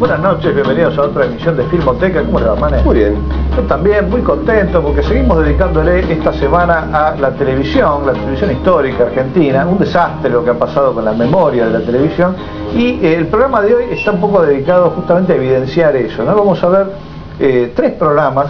Buenas noches, bienvenidos a otra emisión de Filmoteca. ¿Cómo le va, Mané? Muy bien. Yo también, muy contento porque seguimos dedicándole esta semana a la televisión histórica argentina. Un desastre lo que ha pasado con la memoria de la televisión. Y el programa de hoy está un poco dedicado justamente a evidenciar eso, ¿no? Vamos a ver tres programas,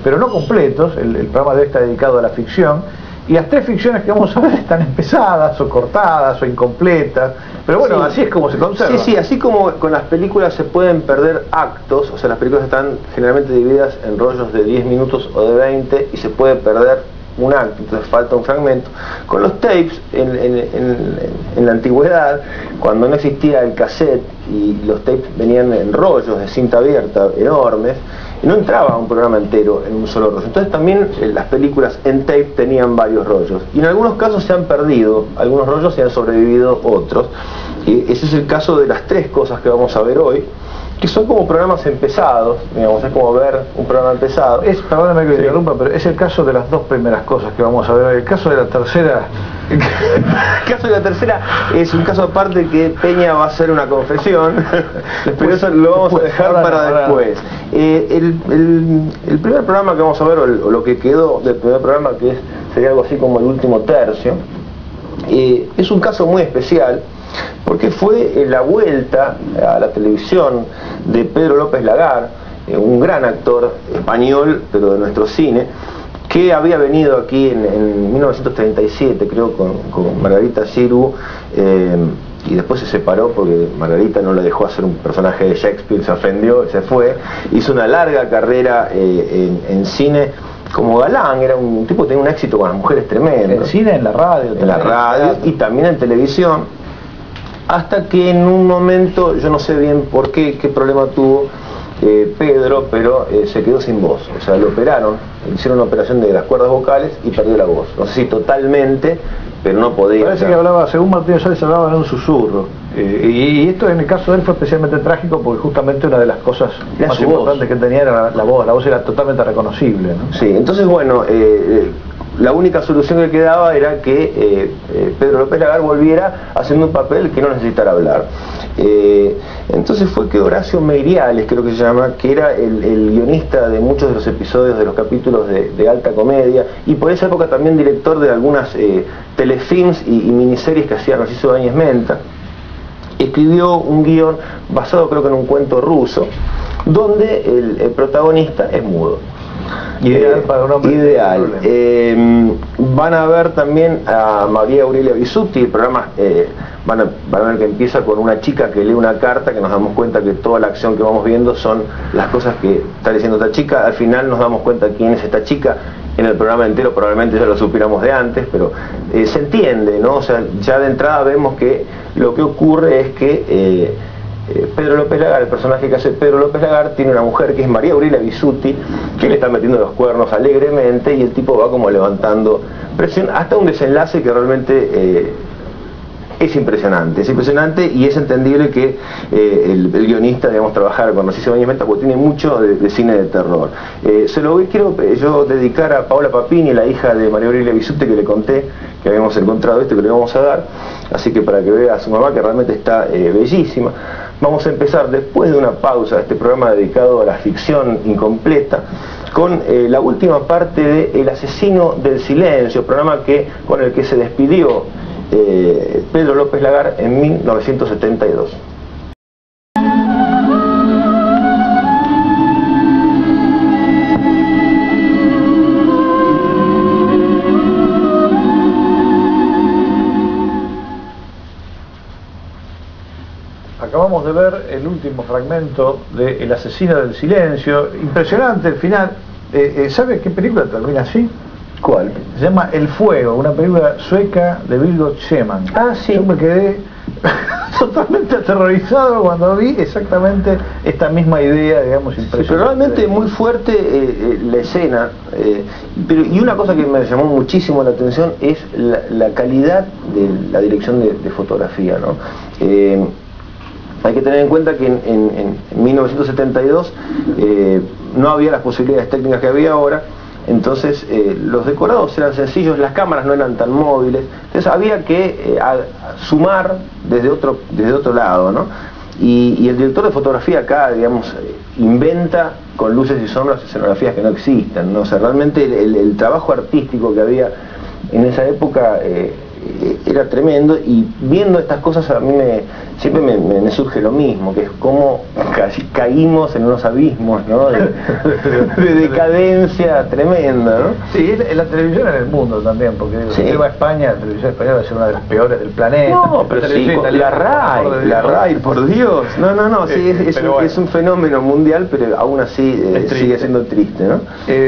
pero no completos. El programa de hoy está dedicado a la ficción. Y las tres ficciones que vamos a ver están empezadas, o cortadas, o incompletas. Pero bueno, sí, así es como se conserva. Sí, así como con las películas se pueden perder actos, o sea, las películas están generalmente divididas en rollos de 10 minutos o de 20 y se puede perder un acto, entonces falta un fragmento. Con los tapes, en la antigüedad, cuando no existía el cassette y los tapes venían en rollos de cinta abierta enormes, y no entraba un programa entero en un solo rollo. Entonces también las películas en tape tenían varios rollos. Y en algunos casos se han perdido algunos rollos y han sobrevivido otros. Y ese es el caso de las tres cosas que vamos a ver hoy, que son como programas empezados, digamos, es como ver un programa empezado. Perdóname que interrumpa, pero es el caso de las dos primeras cosas que vamos a ver hoy. El caso de la tercera... El caso de la tercera es un caso aparte que Peña va a hacer una confesión, pero eso lo vamos a dejar para después. El primer programa que vamos a ver, o lo que quedó del primer programa, que sería algo así como el último tercio, es un caso muy especial, porque fue la vuelta a la televisión de Pedro López Lagar, un gran actor español, pero de nuestro cine, que había venido aquí en 1937, creo, con Margarita Xirgu, y después se separó porque Margarita no le dejó hacer un personaje de Shakespeare, se ofendió y se fue. Hizo una larga carrera en cine como galán, era un tipo que tenía un éxito con las mujeres tremendo. En cine, en la radio. En la radio y también en televisión, hasta que en un momento, yo no sé bien por qué problema tuvo Pedro, pero se quedó sin voz. O sea, lo operaron, hicieron una operación de las cuerdas vocales y perdió la voz. No sé si totalmente, pero no podía. Parece que hablaba, según Martín Solís, hablaba en un susurro. Y esto en el caso de él fue especialmente trágico porque justamente una de las cosas más importantes que tenía era la voz. La voz era totalmente reconocible, ¿no? Sí, entonces bueno, la única solución que quedaba era que Pedro López Lagar volviera haciendo un papel que no necesitara hablar. Entonces fue que Horacio Meiriales, creo que se llama, que era el guionista de muchos de los episodios de los capítulos de Alta Comedia, y por esa época también director de algunas telefilms y miniseries que hacía Narciso Ibáñez Menta, escribió un guión basado, creo que en un cuento ruso, donde el protagonista es mudo. Ideal para un hombre. Ideal. Van a ver también a María Aurelia Bisutti. El programa van a ver que empieza con una chica que lee una carta, que nos damos cuenta que toda la acción que vamos viendo son las cosas que está diciendo esta chica. Al final nos damos cuenta quién es esta chica. En el programa entero probablemente ya lo supiéramos de antes, pero se entiende, ¿no? O sea, ya de entrada vemos que lo que ocurre es que Pedro López Lagar, el personaje que hace Pedro López Lagar, tiene una mujer que es María Aurelia Bisutti, que le está metiendo los cuernos alegremente, y el tipo va como levantando presión hasta un desenlace que realmente es impresionante, y es entendible que el guionista, digamos, trabajara con Narciso Ibáñez Menta, porque tiene mucho de cine de terror. Se lo quiero yo dedicar a Paola Papini, la hija de María Aurelia Bisutti, que le conté que habíamos encontrado esto, que le vamos a dar, así que para que vea a su mamá, que realmente está bellísima. Vamos a empezar, después de una pausa, este programa dedicado a la ficción incompleta, con la última parte de El asesino del silencio, programa con el que se despidió Pedro López Lagar en 1972. Acabamos de ver el último fragmento de El asesino del silencio. Impresionante el final. ¿Sabe qué película termina así? ¿Cuál? Se llama El Fuego, una película sueca de Vilgot Sjöman. Ah, sí. Yo me quedé totalmente aterrorizado cuando vi exactamente esta misma idea, digamos, impresionante. Sí, pero realmente muy fuerte la escena, y una cosa que me llamó muchísimo la atención es la calidad de la dirección de fotografía, ¿no? Hay que tener en cuenta que en 1972 no había las posibilidades técnicas que había ahora. Entonces los decorados eran sencillos, las cámaras no eran tan móviles, entonces había que sumar desde otro lado, ¿no? y el director de fotografía acá, digamos, inventa con luces y sombras escenografías que no existen, ¿no? O sea, realmente el trabajo artístico que había en esa época era tremendo, y viendo estas cosas a mí siempre me surge lo mismo, que es como casi caímos en unos abismos, ¿no? de decadencia tremenda, ¿no? Sí, la televisión en el mundo también, porque si va a España, la televisión española va a ser una de las peores del planeta. No, pero sí, la RAI, por Dios. No, sí, es un fenómeno mundial, pero aún así sigue siendo triste, ¿no?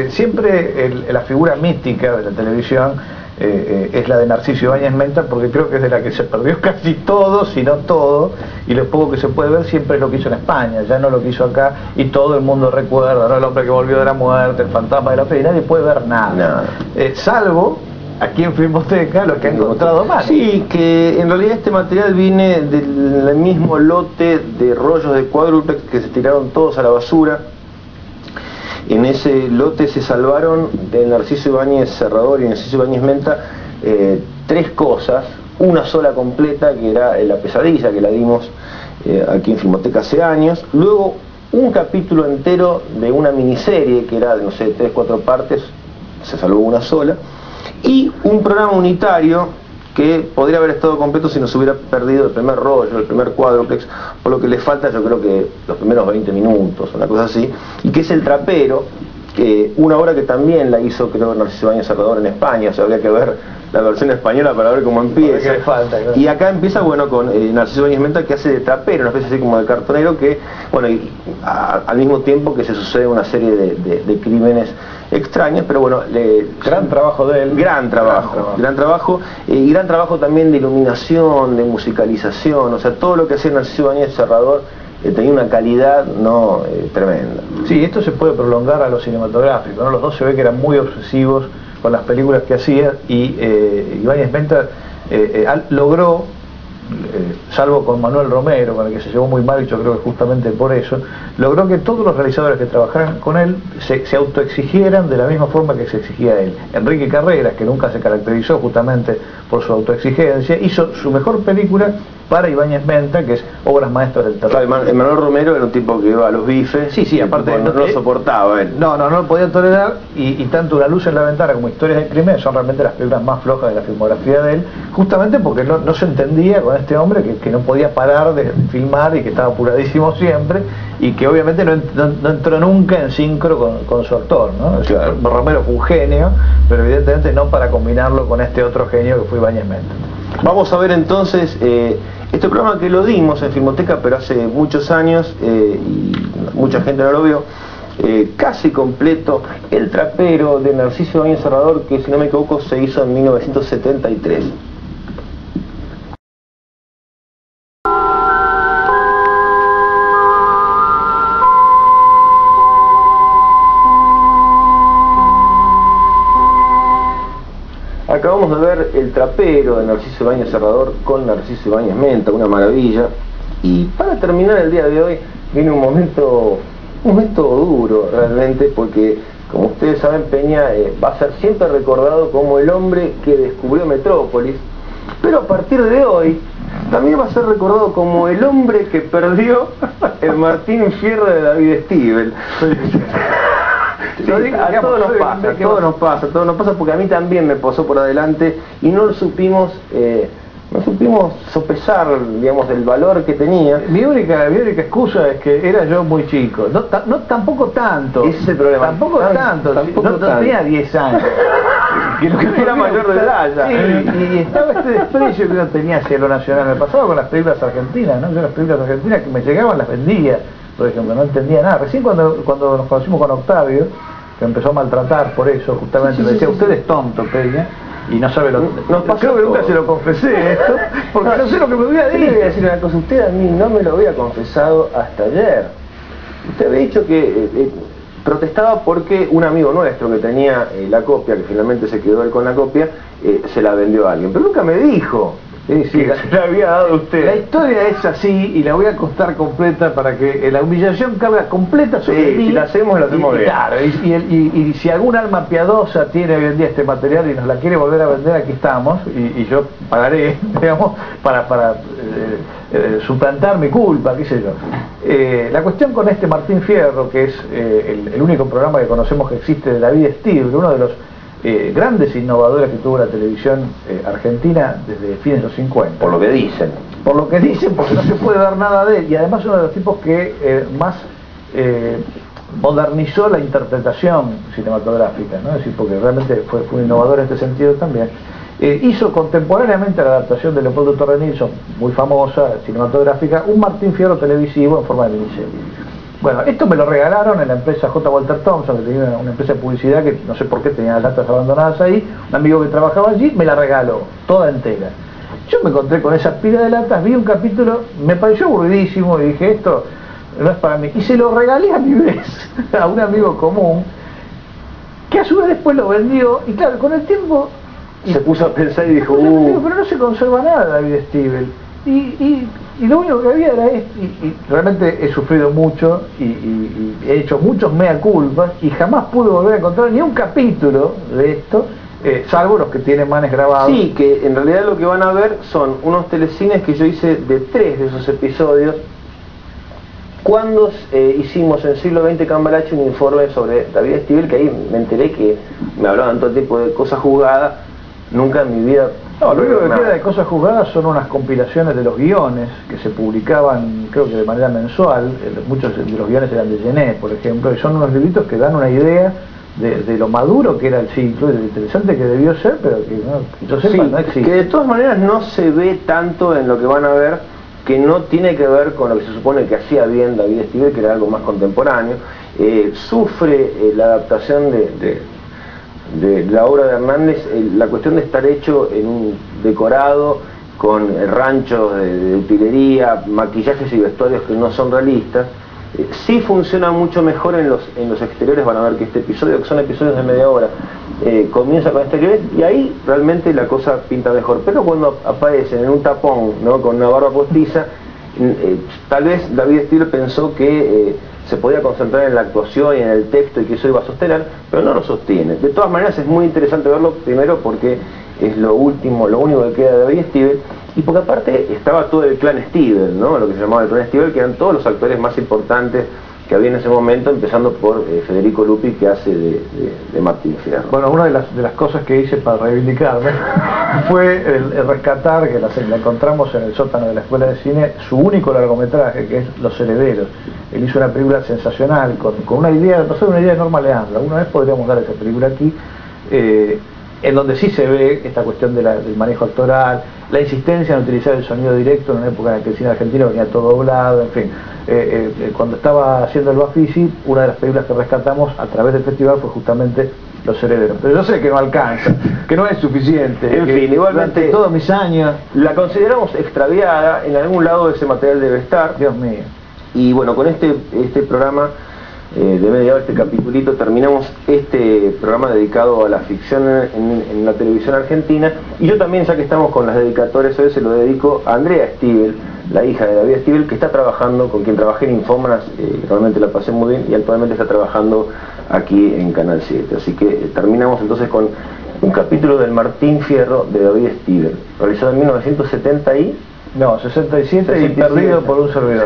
Siempre la figura mística de la televisión es la de Narciso Ibáñez Menta, porque creo que es de la que se perdió casi todo, si no todo, y lo poco que se puede ver siempre es lo que hizo en España, ya no lo que hizo acá, y todo el mundo recuerda, ¿no? El hombre que volvió de la muerte, el fantasma de la fe, y nadie puede ver nada, salvo aquí en Filmoteca lo que ha encontrado mal. Sí, que en realidad este material viene del mismo lote de rollos de cuádruplex que se tiraron todos a la basura. En ese lote se salvaron de Narciso Ibáñez Serrador y Narciso Ibáñez Menta 3 cosas, una sola completa, que era La Pesadilla, que la dimos aquí en Filmoteca hace años, luego un capítulo entero de una miniserie que era de, no sé, 3-4 partes, se salvó una sola, y un programa unitario que podría haber estado completo si nos hubiera perdido el primer rollo, el primer cuádruplex, por lo que le falta, yo creo que los primeros 20 minutos, una cosa así, y que es El Trapero, una obra que también la hizo, creo, Narciso Ibáñez Serrador en España, o sea, habría que ver la versión española para ver cómo empieza. Falta, claro. Y acá empieza, bueno, con Narciso Ibáñez Menta, que hace de trapero, una especie así como de cartonero, que, bueno, al mismo tiempo que se sucede una serie de crímenes extraños, pero bueno, gran trabajo de él. Gran trabajo, y gran trabajo también de iluminación, de musicalización, o sea, todo lo que hacía Narciso Ibáñez Serrador tenía una calidad tremenda. Sí, esto se puede prolongar a lo cinematográfico, ¿no? Los dos se ve que eran muy obsesivos con las películas que hacía, y Ibáñez Menta logró, salvo con Manuel Romero, con el que se llevó muy mal, y yo creo que justamente por eso, logró que todos los realizadores que trabajaran con él se autoexigieran de la misma forma que se exigía él. Enrique Carreras, que nunca se caracterizó justamente por su autoexigencia, hizo su mejor película para Ibáñez Menta, que es Obras Maestras del Terror. Claro, Manuel Romero era un tipo que iba a los bifes. Sí, aparte no lo soportaba él. No lo podía tolerar, y tanto Una luz en la ventana como Historias del crimen son realmente las películas más flojas de la filmografía de él, justamente porque no se entendía con este hombre que no podía parar de filmar y que estaba apuradísimo siempre, y que obviamente no entró nunca en sincro con su actor, ¿no? Claro. Romero fue un genio, pero evidentemente no para combinarlo con este otro genio que fue Ibáñez Menta. Vamos a ver entonces este programa que lo dimos en Filmoteca, pero hace muchos años, y mucha gente no lo vio, casi completo, El Trapero, de Narciso Ibáñez Serrador, que si no me equivoco se hizo en 1973. Acabamos de ver El Trapero de Narciso Ibáñez Serrador con Narciso Ibáñez Menta, una maravilla. Y para terminar el día de hoy viene un momento duro realmente, porque como ustedes saben, Peña va a ser siempre recordado como el hombre que descubrió Metrópolis, pero a partir de hoy también va a ser recordado como el hombre que perdió el Martín Fierro de David Stivel. Sí, a todos nos pasa, porque a mí también me pasó por adelante y no supimos sopesar, digamos, el valor que tenía. Mi única excusa es que era yo muy chico, tampoco tanto. Ese es el problema. Tampoco tanto. No tenía 10 años. que era mayor de edad ya. Sí, y estaba este desprecio que uno tenía hacia lo nacional. Me pasaba con las películas argentinas, ¿no? Yo las películas argentinas que me llegaban las vendía, por ejemplo, no entendía nada. Recién cuando nos conocimos con Octavio, que empezó a maltratar por eso, justamente, me decía, usted es tonto, Peña, y no sabe lo que... Creo que nunca se lo confesé esto, porque no sé lo que me voy a decir. Le voy a decir una cosa, usted a mí no me lo había confesado hasta ayer. Usted había dicho que protestaba porque un amigo nuestro que tenía la copia, que finalmente se quedó él con la copia, se la vendió a alguien, pero nunca me dijo. Sí, se la había dado usted. La historia es así, y la voy a contar completa para que la humillación carga completa sobre mí. Si la hacemos bien. Claro, y si algún alma piadosa tiene hoy en día este material y nos la quiere volver a vender, aquí estamos, y yo pagaré, digamos, para suplantar mi culpa, qué sé yo. La cuestión con este Martín Fierro, que es el único programa que conocemos que existe de David Stiebel, uno de los grandes innovadores que tuvo la televisión argentina desde fines de los 50. Por lo que dicen. Por lo que dicen, porque no se puede ver nada de él, y además uno de los tipos que más modernizó la interpretación cinematográfica, ¿no? Es decir, porque realmente fue un innovador en este sentido también. Hizo contemporáneamente a la adaptación de Leopoldo Torre Nilsson, muy famosa, cinematográfica, un Martín Fierro televisivo en forma de miniserie. Bueno, esto me lo regalaron en la empresa J. Walter Thompson, que tenía una empresa de publicidad que no sé por qué tenía las latas abandonadas ahí. Un amigo que trabajaba allí me la regaló, toda entera. Yo me encontré con esa pila de latas, vi un capítulo, me pareció aburridísimo y dije, esto no es para mí. Y se lo regalé a mi vez, a un amigo común, que a su vez después lo vendió, y claro, con el tiempo... Se puso a pensar y dijo, pero no se conserva nada David Stiebel. Y lo único que había era esto, y realmente he sufrido mucho y he hecho muchos mea culpas y jamás pude volver a encontrar ni un capítulo de esto, salvo los que tienen manes grabados. Sí, que en realidad lo que van a ver son unos telecines que yo hice de 3 de esos episodios cuando hicimos en siglo XX Cambalache un informe sobre David Stiebel, que ahí me enteré que me hablaban todo tipo de cosas juzgadas. Nunca en mi vida... No, lo único que queda de cosas juzgadas son unas compilaciones de los guiones que se publicaban, creo que de manera mensual. Muchos de los guiones eran de Genet, por ejemplo, y son unos libritos que dan una idea de lo maduro que era el ciclo y de lo interesante que debió ser, pero que no, yo sepa, sí, no existe. Que de todas maneras no se ve tanto en lo que van a ver, que no tiene que ver con lo que se supone que hacía bien David Stiebel, que era algo más contemporáneo. Sufre la adaptación de la obra de Hernández, la cuestión de estar hecho en un decorado con ranchos de utilería, maquillajes y vestuarios que no son realistas. Sí funciona mucho mejor en los exteriores. Van a ver que este episodio, que son episodios de media hora, comienza con exteriores y ahí realmente la cosa pinta mejor. Pero cuando aparecen en un tapón, ¿no?, con una barba postiza, tal vez David Stiebel pensó que se podía concentrar en la actuación y en el texto y que eso iba a sostener, pero no lo sostiene. De todas maneras es muy interesante verlo, primero porque es lo único que queda de David Stiebel, y porque aparte estaba todo el clan Stiebel, ¿no?, lo que se llamaba el clan Stiebel, que eran todos los actores más importantes que había en ese momento, empezando por Federico Lupi, que hace de Martín Fierro. Bueno, una de las cosas que hice para reivindicarme fue el rescatar, que la encontramos en el sótano de la Escuela de Cine, su único largometraje, que es Los Herederos. Él hizo una película sensacional, con una idea, no sé, una idea de Norma Leandro. Alguna vez podríamos dar esa película aquí, en donde sí se ve esta cuestión del manejo actoral, la insistencia en utilizar el sonido directo en una época en la que el cine argentino venía todo doblado, en fin. Cuando estaba haciendo el Bafisi, una de las películas que rescatamos a través del festival fue justamente Los Herederos. Pero yo sé que no alcanza, que no es suficiente. En fin, igualmente todos mis años la consideramos extraviada, en algún lado ese material debe estar. Dios mío. Y bueno, con este programa de media hora, este capitulito, terminamos este programa dedicado a la ficción en la televisión argentina. Y yo también, ya que estamos con las dedicatorias hoy, se lo dedico a Andrea Stiebel, la hija de David Stiebel, que está trabajando, con quien trabajé en Infomanas, realmente la pasé muy bien, y actualmente está trabajando aquí en Canal 7. Así que terminamos entonces con un capítulo del Martín Fierro de David Stiebel, realizado en 1970 No, 67 y perdido por un servidor.